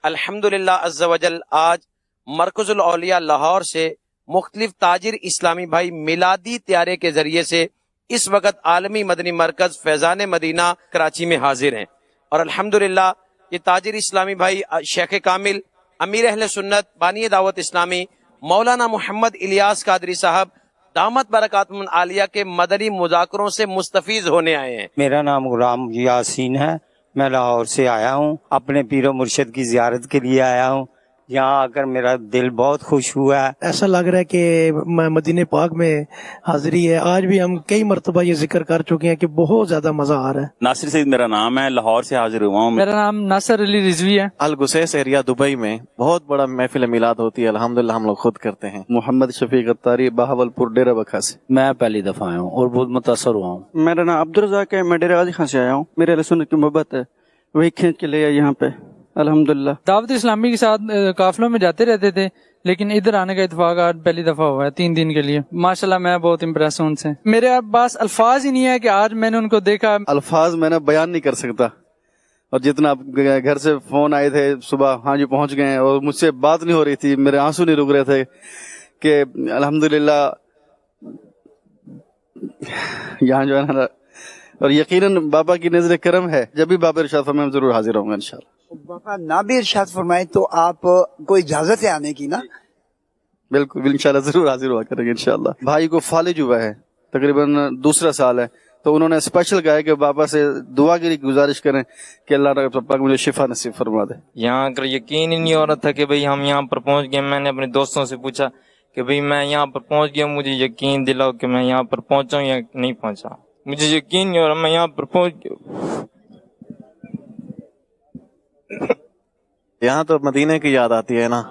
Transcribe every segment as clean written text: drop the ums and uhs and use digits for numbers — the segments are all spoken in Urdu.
الحمدللہ عز وجل آج مرکز الاولیاء لاہور سے مختلف تاجر اسلامی بھائی میلادی طیارے کے ذریعے سے اس وقت عالمی مدنی مرکز فیضان مدینہ کراچی میں حاضر ہیں، اور الحمدللہ یہ تاجر اسلامی بھائی شیخ کامل امیر اہل سنت بانی دعوت اسلامی مولانا محمد الیاس قادری صاحب دامت برکاتہم العالیہ کے مدنی مذاکروں سے مستفیض ہونے آئے ہیں۔ میرا نام غلام یاسین ہے، میں لاہور سے آیا ہوں، اپنے پیر و مرشد کی زیارت کے لیے آیا ہوں۔ یہاں آ کر میرا دل بہت خوش ہوا ہے۔ ایسا لگ رہا ہے کہ مدینہ پاک میں حاضری ہے۔ آج بھی ہم کئی مرتبہ یہ ذکر کر چکے ہیں کہ بہت زیادہ مزہ آ رہا ہے۔ ناصر سعید میرا نام ہے، لاہور سے حاضر ہوا ہوں۔ میرا نام ناصر علی رضوی ہے۔ الگسیس ایریا دبئی میں بہت بڑا محفل میلاد ہوتی ہے، الحمدللہ ہم لوگ خود کرتے ہیں۔ محمد شفیق اتاری بہاولپور ڈیرہ بکھا سے۔ میں پہلی دفعہ آیا ہوں اور بہت متاثر ہوا ہوں۔ میرا نام عبدالرزاق ہے، میں ڈیرہ غازی خان سے آیا ہوں۔ میرے اہل سنت کی محبت ہے، وہی کھینچ کے لے آئے یہاں پہ الحمدللہ۔ دعوت اسلامی کے ساتھ قافلوں میں جاتے رہتے تھے، لیکن ادھر آنے کا اتفاق آج پہلی دفعہ ہوا ہے 3 دن کے لیے۔ ماشاءاللہ میں بہت امپریس ہوں ان سے۔ میرے پاس الفاظ ہی نہیں ہے کہ آج میں نے ان کو دیکھا۔ الفاظ میں نے بیان نہیں کر سکتا، اور جتنا گھر سے فون آئے تھے صبح، ہاں جی پہنچ گئے، اور مجھ سے بات نہیں ہو رہی تھی، میرے آنسو نہیں رک رہے تھے کہ الحمدللہ یہاں جو ہے نا، اور یقیناً بابا کی نظر کرم ہے، جب بھی بابا ارشاد فرمائے ضرور حاضر ہوں گا انشاءاللہ۔ بابا نہ بھی ارشاد فرمائے تو آپ کو اجازت ہے آنے کی نا؟ بالکل انشاءاللہ ضرور حاضر ہوا کریں گے انشاءاللہ۔ بھائی کو فالج ہوا ہے، تقریباً 2 سال ہے، تو انہوں نے اسپیشل کہا ہے کہ بابا سے دعا کی گزارش کریں کہ اللہ پاک مجھے شفا نصیب فرما دے۔ یہاں کر یقین ہی نہیں ہو رہا تھا کہ بھئی ہم یہاں پر پہنچ گئے۔ میں نے اپنے دوستوں سے پوچھا کہ بھئی میں یہاں پر پہنچ گیا، مجھے یقین دلاؤ کہ میں یہاں پر پہنچا ہوں یا نہیں پہنچا۔ مجھے یقین نہیں ہو رہا میں یہاں پر پہنچ گیا۔ یہاں تو مدینے کی یاد آتی ہے نا،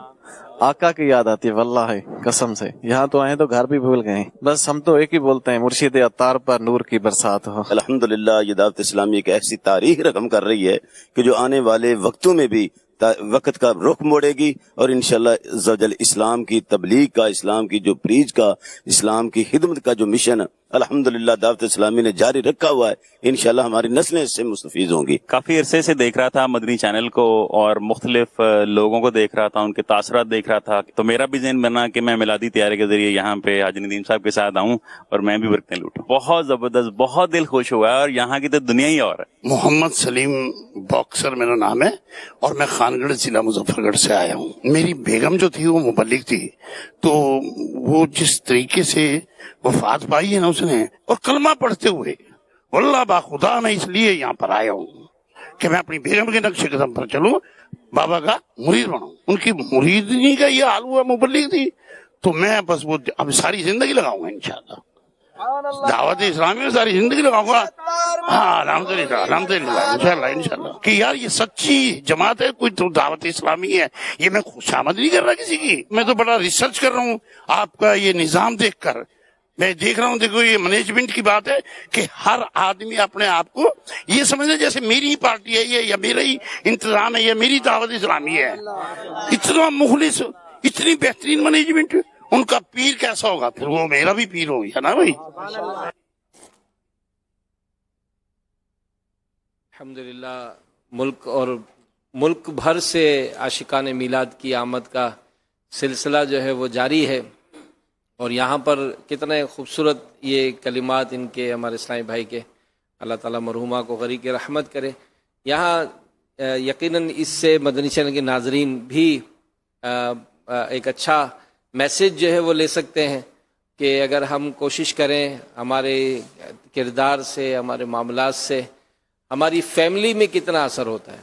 آقا کی یاد آتی ہے، واللہ قسم سے یہاں تو آئے تو گھر بھی بھول گئے۔ بس ہم تو ایک ہی بولتے ہیں، مرشد عطار پر نور کی برسات ہو۔ الحمدللہ یہ دعوت اسلامی ایک ایسی تاریخ رقم کر رہی ہے کہ جو آنے والے وقتوں میں بھی وقت کا رخ موڑے گی، اور انشاءاللہ عز و جل اسلام کی تبلیغ کا، اسلام کی جو پریچ کا، اسلام کی خدمت کا جو مشن الحمدللہ دعوت اسلامی نے جاری رکھا ہوا ہے، انشاءاللہ ہماری نسلیں اس سے مستفید ہوں گی۔ کافی عرصے سے دیکھ رہا تھا مدنی چینل کو، اور مختلف لوگوں کو دیکھ رہا تھا، ان کے تاثرات دیکھ رہا تھا، تو میرا بھی ذہن بنا کہ میں میلادی طیارے کے ذریعے یہاں پہ حاجی ندیم صاحب کے ساتھ آؤں اور میں بھی برکتیں لوٹوں۔ بہت زبردست، بہت دل خوش ہوا ہے، اور یہاں کی تو دنیا ہی اور ہے۔ محمد سلیم باکسر میرا نام ہے، اور میں خانگڑھ ضلع مظفر گڑھ سے آیا ہوں۔ میری بیگم جو تھی وہ مبلغ تھی، تو وہ جس طریقے سے وفات پائی ہے نا اس نے، اور کلمہ پڑھتے ہوئے، واللہ باخدا میں اس لیے یہاں پر آیا ہوں کہ میں اپنی بیگم کے نقش قدم پر چلوں، بابا کا مرید بنوں۔ ان کی مریدنی کا یہ حال ہوا، مبلغ تھی، تو میں بس وہ اب ساری زندگی لگاؤں گا انشاءاللہ، دعوت اسلامی میں ساری زندگی لگاؤں گا۔ ہاں الحمدللہ الحمدللہ انشاءاللہ کہ یار یہ سچی جماعت ہے، کوئی تو دعوت اسلامی ہے، یہ میں خوشامد نہیں کر رہا کسی کی، میں تو بڑا ریسرچ کر رہا ہوں آپ کا یہ نظام دیکھ کر۔ میں دیکھ رہا ہوں، دیکھو یہ مینجمنٹ کی بات ہے کہ ہر آدمی اپنے آپ کو یہ سمجھے جیسے میری پارٹی ہے یہ، یا میرا ہی انتظام ہے، یا میری دعوت اسلامی ہے۔ اتنا مخلص، اتنی بہترین مینجمنٹ، ان کا پیر کیسا ہوگا پھر وہ میرا بھی پیر ہو گیا نا بھائی۔ الحمدللہ ملک بھر سے عاشقان میلاد کی آمد کا سلسلہ جو ہے وہ جاری ہے، اور یہاں پر کتنے خوبصورت یہ کلمات ان کے ہمارے اسلامی بھائی کے، اللہ تعالیٰ مرحومہ کو غریق رحمت کرے۔ یہاں یقیناً اس سے مدنی چینل کے ناظرین بھی ایک اچھا میسج جو ہے وہ لے سکتے ہیں کہ اگر ہم کوشش کریں ہمارے کردار سے، ہمارے معاملات سے ہماری فیملی میں کتنا اثر ہوتا ہے۔